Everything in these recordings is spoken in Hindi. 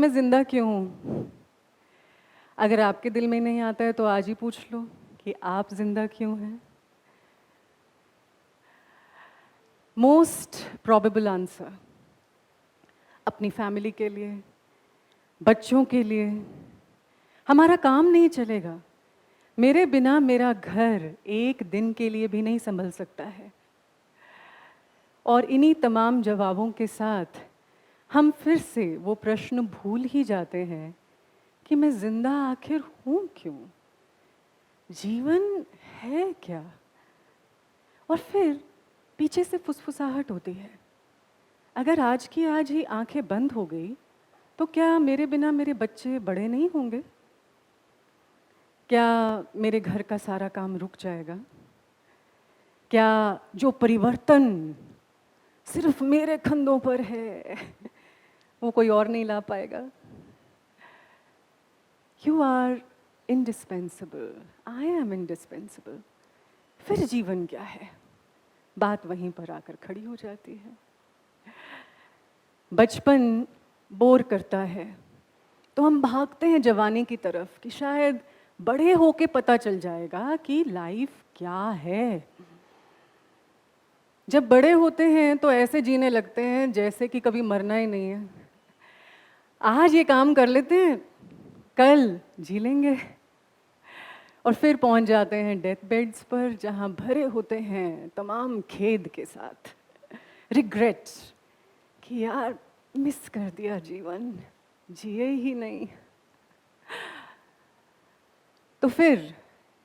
मैं जिंदा क्यों हूँ? अगर आपके दिल में नहीं आता है तो आज ही पूछ लो कि आप जिंदा क्यों हैं। मोस्ट प्रोबेबल आंसर, अपनी फैमिली के लिए, बच्चों के लिए। हमारा काम नहीं चलेगा, मेरे बिना मेरा घर एक दिन के लिए भी नहीं संभल सकता है। और इन्हीं तमाम जवाबों के साथ हम फिर से वो प्रश्न भूल ही जाते हैं कि मैं जिंदा आखिर हूं क्यों, जीवन है क्या। और फिर पीछे से फुसफुसाहट होती है, अगर आज की आज ही आंखें बंद हो गई तो क्या मेरे बिना मेरे बच्चे बड़े नहीं होंगे? क्या मेरे घर का सारा काम रुक जाएगा? क्या जो परिवर्तन सिर्फ मेरे कंधों पर है वो कोई और नहीं ला पाएगा? You are indispensable, I am indispensable. फिर जीवन क्या है? बात वहीं पर आकर खड़ी हो जाती है। बचपन बोर करता है तो हम भागते हैं जवानी की तरफ कि शायद बड़े होके पता चल जाएगा कि लाइफ क्या है। जब बड़े होते हैं तो ऐसे जीने लगते हैं जैसे कि कभी मरना ही नहीं है। आज ये काम कर लेते हैं, कल जी लेंगे। और फिर पहुंच जाते हैं डेथ बेड्स पर, जहां भरे होते हैं तमाम खेद के साथ, रिग्रेट कि यार मिस कर दिया जीवन, जिए ही नहीं। तो फिर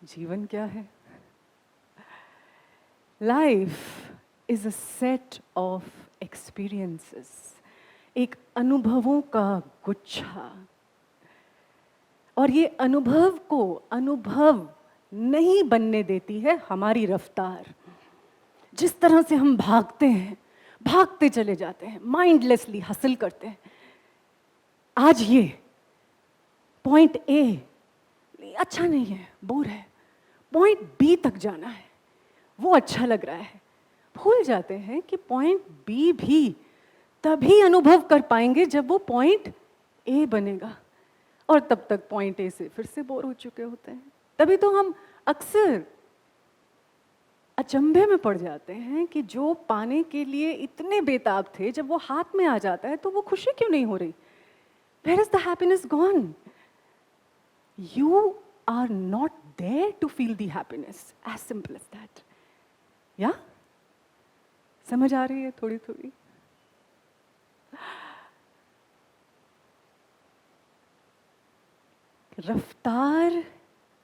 जीवन क्या है? Life is a set of experiences, एक अनुभवों का गुच्छा। और ये अनुभव को अनुभव नहीं बनने देती है हमारी रफ्तार। जिस तरह से हम भागते हैं, भागते चले जाते हैं, माइंडलेसली हासिल करते हैं। आज ये पॉइंट ए अच्छा नहीं है, बोर है, पॉइंट बी तक जाना है, वो अच्छा लग रहा है। भूल जाते हैं कि पॉइंट बी भी तभी अनुभव कर पाएंगे जब वो पॉइंट ए बनेगा। और तब तक पॉइंट ए से फिर से बोर हो चुके होते हैं। तभी तो हम अक्सर अचंभे में पड़ जाते हैं कि जो पाने के लिए इतने बेताब थे, जब वो हाथ में आ जाता है तो वो खुशी क्यों नहीं हो रही? Where is the happiness gone? You are not there to feel the happiness. As simple as that. या? समझ आ रही है थोड़ी थोड़ी? रफ्तार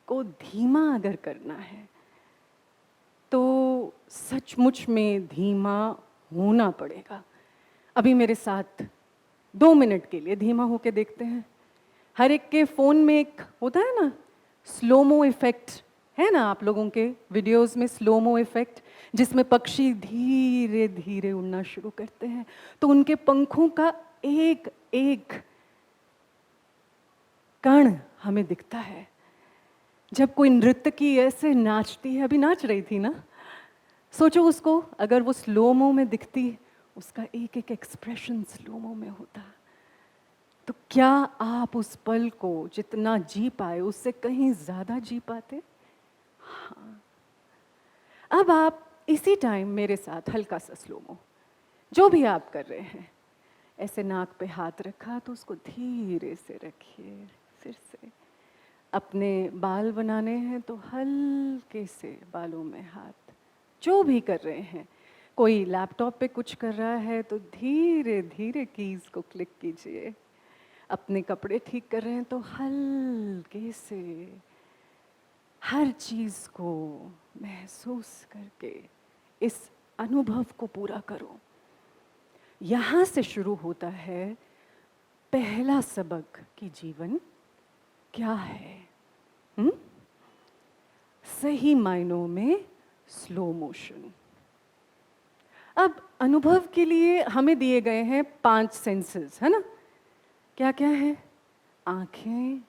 को धीमा अगर करना है तो सचमुच में धीमा होना पड़ेगा। अभी मेरे साथ 2 मिनट के लिए धीमा होके देखते हैं। हर एक के फ़ोन में एक होता है ना स्लोमो इफेक्ट, है ना? आप लोगों के वीडियोस में स्लोमो इफेक्ट, जिसमें पक्षी धीरे धीरे उड़ना शुरू करते हैं तो उनके पंखों का एक एक कण हमें दिखता है। जब कोई नृत्यकी ऐसे नाचती है, अभी नाच रही थी ना, सोचो उसको अगर वो स्लोमो में दिखती, उसका एक एक एक्सप्रेशन स्लोमो में होता, तो क्या आप उस पल को जितना जी पाए उससे कहीं ज्यादा जी पाते? हाँ। अब आप इसी टाइम मेरे साथ हल्का सा स्लोमो, जो भी आप कर रहे हैं, ऐसे नाक पे हाथ रखा तो उसको धीरे से रखिए। फिर से अपने बाल बनाने हैं तो हल्के से बालों में हाथ, जो भी कर रहे हैं। कोई लैपटॉप पे कुछ कर रहा है तो धीरे धीरे कीज को क्लिक कीजिए। अपने कपड़े ठीक कर रहे हैं तो हल्के से हर चीज को महसूस करके इस अनुभव को पूरा करो। यहाँ से शुरू होता है पहला सबक कि जीवन क्या है। सही मायनों में स्लो मोशन। अब अनुभव के लिए हमें दिए गए हैं 5 सेंसेस, है ना? क्या क्या है? आंखें,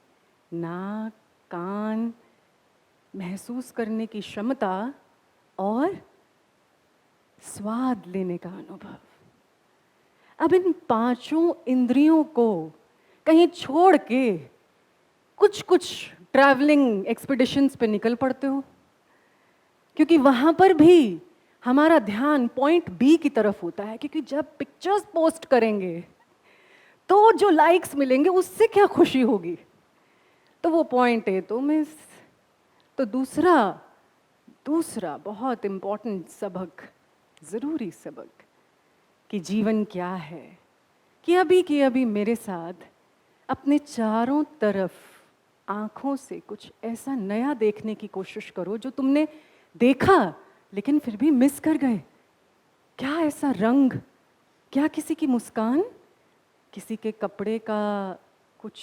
नाक, कान, महसूस करने की क्षमता और स्वाद लेने का अनुभव। अब इन 5 इंद्रियों को कहीं छोड़ के कुछ कुछ ट्रैवलिंग एक्सपीडिशंस पे निकल पड़ते हो, क्योंकि वहां पर भी हमारा ध्यान पॉइंट बी की तरफ होता है, क्योंकि जब पिक्चर्स पोस्ट करेंगे तो जो लाइक्स मिलेंगे उससे क्या खुशी होगी, तो वो पॉइंट ए तो मिस। तो दूसरा दूसरा बहुत इंपॉर्टेंट सबक, ज़रूरी सबक कि जीवन क्या है, कि अभी मेरे साथ अपने चारों तरफ आँखों से कुछ ऐसा नया देखने की कोशिश करो जो तुमने देखा लेकिन फिर भी मिस कर गए। क्या ऐसा रंग, क्या किसी की मुस्कान, किसी के कपड़े का कुछ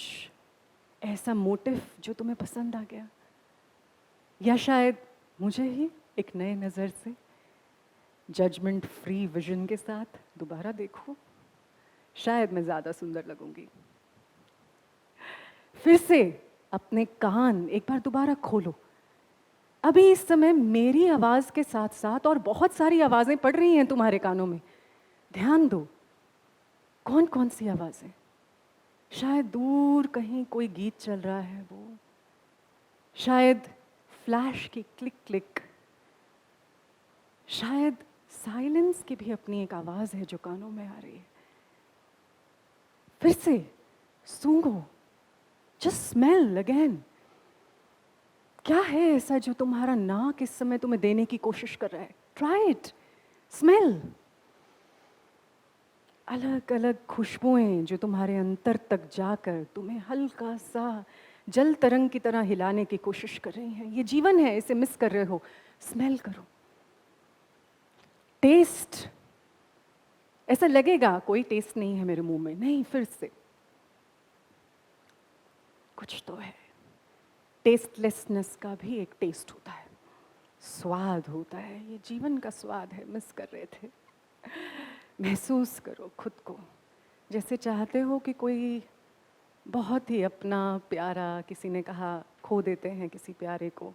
ऐसा मोटिव जो तुम्हें पसंद आ गया, या शायद मुझे ही एक नए नज़र से जजमेंट फ्री विजन के साथ दोबारा देखो, शायद मैं ज़्यादा सुंदर लगूंगी। फिर से अपने कान एक बार दोबारा खोलो। अभी इस समय मेरी आवाज़ के साथ साथ और बहुत सारी आवाज़ें पड़ रही हैं तुम्हारे कानों में, ध्यान दो। कौन कौन सी आवाज़ें? शायद दूर कहीं कोई गीत चल रहा है, वो शायद फ्लैश की क्लिक क्लिक, शायद साइलेंस की भी अपनी एक आवाज़ है जो कानों में आ रही है। फिर से सूंघो, जस्ट स्मेल अगेन। क्या है ऐसा जो तुम्हारा नाक इस समय तुम्हें देने की कोशिश कर रहा है? Try it, smell. अलग अलग खुशबुएं जो तुम्हारे अंतर तक जाकर तुम्हें हल्का सा जल तरंग की तरह हिलाने की कोशिश कर रही हैं। ये जीवन है, इसे मिस कर रहे हो, स्मेल करो। टेस्ट, ऐसा लगेगा कोई टेस्ट नहीं है मेरे मुंह में, नहीं, फिर से कुछ तो है। टेस्टलेसनेस का भी एक टेस्ट होता है, स्वाद होता है, ये जीवन का स्वाद है, मिस कर रहे थे। महसूस करो खुद को जैसे चाहते हो कि कोई बहुत ही अपना प्यारा, किसी ने कहा खो देते हैं किसी प्यारे को,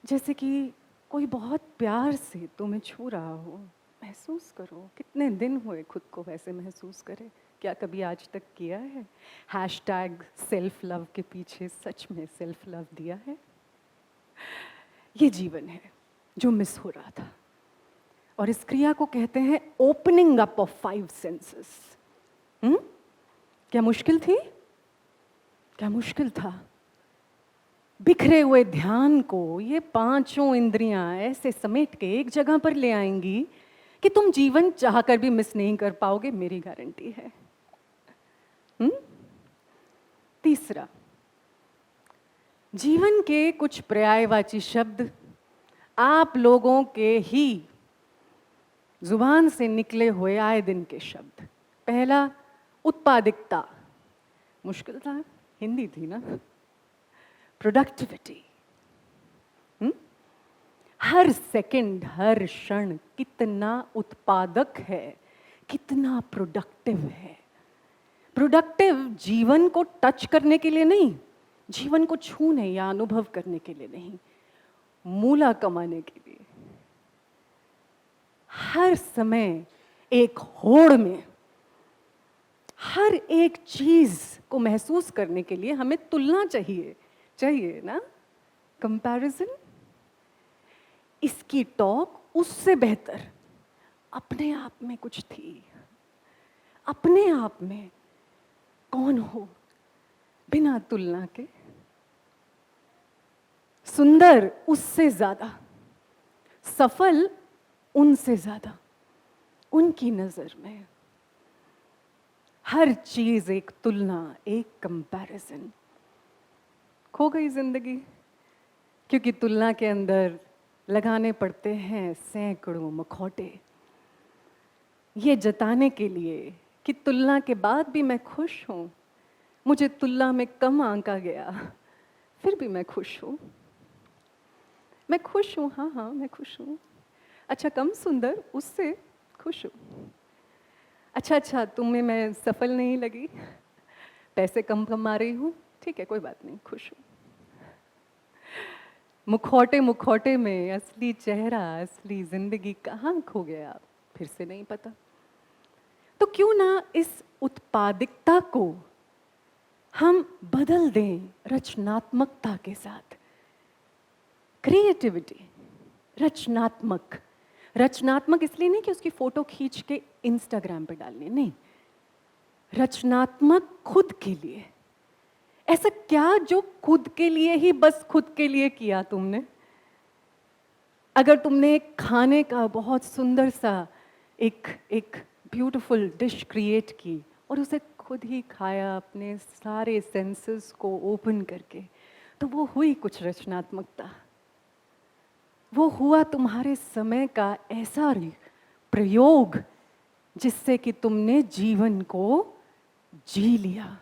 जैसे कि कोई बहुत प्यार से तुम्हें छू रहा हो। महसूस करो, कितने दिन हुए खुद को वैसे महसूस करे, क्या कभी आज तक किया है? हैशटैग सेल्फ लव के पीछे सच में सेल्फ लव दिया है? ये जीवन है जो मिस हो रहा था, और इस क्रिया को कहते हैं ओपनिंग अप ऑफ 5 सेंसेस। क्या मुश्किल थी? क्या मुश्किल था? बिखरे हुए ध्यान को ये 5 इंद्रियां ऐसे समेट के एक जगह पर ले आएंगी कि तुम जीवन चाहकर भी मिस नहीं कर पाओगे, मेरी गारंटी है। तीसरा, जीवन के कुछ पर्यायवाची शब्द आप लोगों के ही जुबान से निकले हुए आए दिन के शब्द। पहला, उत्पादकता, मुश्किल था, हिंदी थी ना। प्रोडक्टिविटी, हर सेकंड, हर क्षण कितना उत्पादक है, कितना प्रोडक्टिव है। प्रोडक्टिव जीवन को टच करने के लिए नहीं, जीवन को छूने या अनुभव करने के लिए नहीं, मूला कमाने के लिए। हर समय एक होड़ में हर एक चीज को महसूस करने के लिए हमें तुलना चाहिए ना, कंपैरिजन। इसकी टॉक उससे बेहतर अपने आप में कुछ थी। अपने आप में कौन हो बिना तुलना के? सुंदर उससे ज्यादा, सफल उनसे ज्यादा, उनकी नजर में हर चीज एक तुलना, एक कंपैरिजन। खो गई जिंदगी, क्योंकि तुलना के अंदर लगाने पड़ते हैं सैकड़ों मुखौटे, ये जताने के लिए कि तुलना के बाद भी मैं खुश हूँ। मुझे तुलना में कम आंका गया, फिर भी मैं खुश हूँ। मैं खुश हूँ, हाँ हाँ मैं खुश हूँ। अच्छा, कम सुंदर उससे खुश हूँ। अच्छा, तुम्हें मैं सफल नहीं लगी, पैसे कम कमा रही हूँ, ठीक है कोई बात नहीं, खुश हूँ। मुखौटे में असली चेहरा, असली जिंदगी कहाँ खो गया, फिर से नहीं पता। तो क्यों ना इस उत्पादकता को हम बदल दें रचनात्मकता के साथ। क्रिएटिविटी, रचनात्मक। रचनात्मक इसलिए नहीं कि उसकी फोटो खींच के इंस्टाग्राम पे डालनी, नहीं। रचनात्मक खुद के लिए। ऐसा क्या जो खुद के लिए ही बस खुद के लिए किया तुमने? अगर तुमने एक खाने का बहुत सुंदर सा एक ब्यूटीफुल डिश क्रिएट की और उसे खुद ही खाया अपने सारे सेंसेस को ओपन करके, तो वो हुई कुछ रचनात्मकता। वो हुआ तुम्हारे समय का ऐसा प्रयोग जिससे कि तुमने जीवन को जी लिया,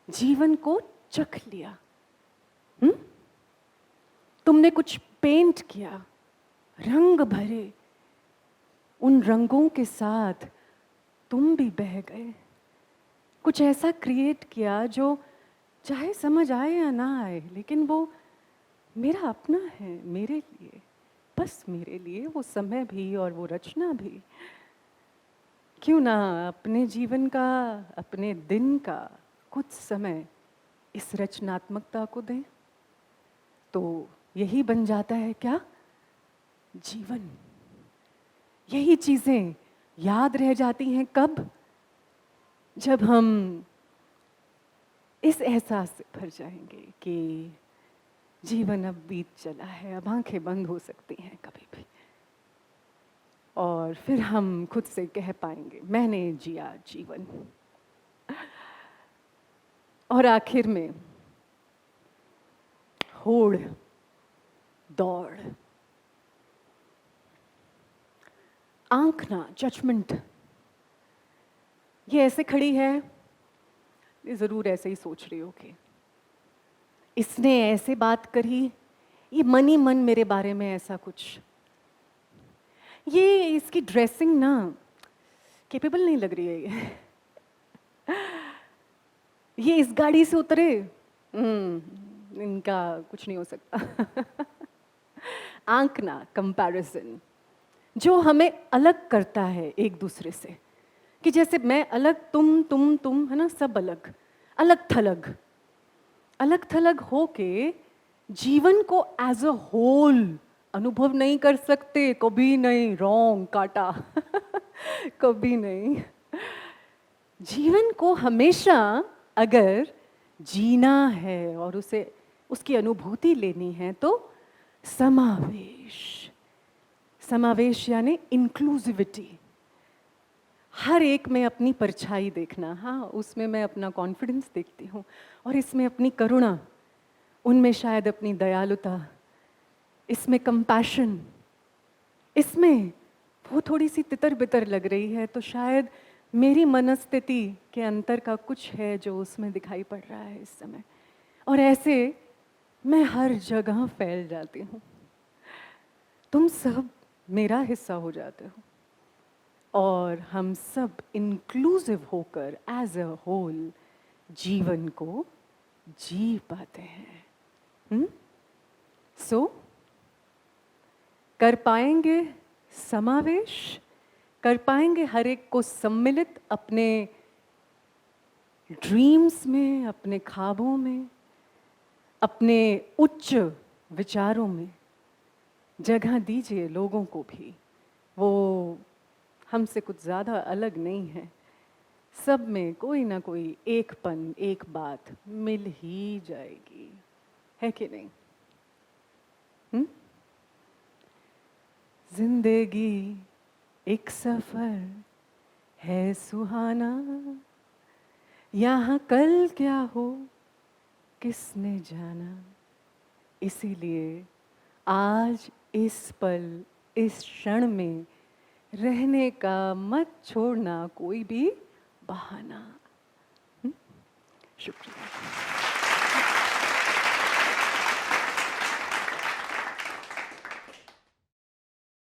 जीवन को चख लिया। तुमने कुछ पेंट किया, रंग भरे, उन रंगों के साथ तुम भी बह गए। कुछ ऐसा क्रिएट किया जो चाहे समझ आए या ना आए, लेकिन वो मेरा अपना है, मेरे लिए, बस मेरे लिए, वो समय भी और वो रचना भी। क्यों ना अपने जीवन का, अपने दिन का कुछ समय इस रचनात्मकता को दें, तो यही बन जाता है क्या? जीवन। यही चीजें याद रह जाती हैं कब? जब हम इस एहसास से भर जाएंगे कि जीवन अब बीत चला है, अब आंखें बंद हो सकती हैं कभी भी, और फिर हम खुद से कह पाएंगे मैंने जिया जीवन। और आखिर में होड़, दौड़, आंखना, जजमेंट, ये ऐसे खड़ी है, ये जरूर ऐसे ही सोच रही होगी, इसने ऐसे बात करी, ये मन ही मन मेरे बारे में ऐसा कुछ, ये इसकी ड्रेसिंग ना कैपेबल नहीं लग रही है, ये इस गाड़ी से उतरे, इनका कुछ नहीं हो सकता। आंकना, कंपैरिजन, जो हमें अलग करता है एक दूसरे से, कि जैसे मैं अलग, तुम है ना, सब अलग, अलग थलग, अलग थलग होके जीवन को एज अ होल अनुभव नहीं कर सकते, कभी नहीं, रॉन्ग काटा। कभी नहीं। जीवन को हमेशा अगर जीना है और उसे, उसकी अनुभूति लेनी है, तो समावेश, समावेश यानी इंक्लूसिविटी, हर एक में अपनी परछाई देखना। हाँ, उसमें मैं अपना कॉन्फिडेंस देखती हूँ, और इसमें अपनी करुणा, उनमें शायद अपनी दयालुता, इसमें कंपैशन, इसमें वो थोड़ी सी तितर बितर लग रही है, तो शायद मेरी मनस्थिति के अंतर का कुछ है जो उसमें दिखाई पड़ रहा है इस समय। और ऐसे मैं हर जगह फैल जाती हूँ, तुम सब मेरा हिस्सा हो जाते हो, और हम सब इंक्लूसिव होकर एज अ होल जीवन को जी पाते हैं। सो कर पाएंगे समावेश, कर पाएंगे हर एक को सम्मिलित अपने ड्रीम्स में, अपने ख्वाबों में, अपने उच्च विचारों में। जगह दीजिए लोगों को भी, वो हमसे कुछ ज़्यादा अलग नहीं है, सब में कोई ना कोई एकपन, एक बात मिल ही जाएगी, है कि नहीं? जिंदगी एक सफर है सुहाना, यहाँ कल क्या हो किसने जाना, इसीलिए आज इस पल, इस क्षण में रहने का मत छोड़ना कोई भी बहाना। शुक्रिया।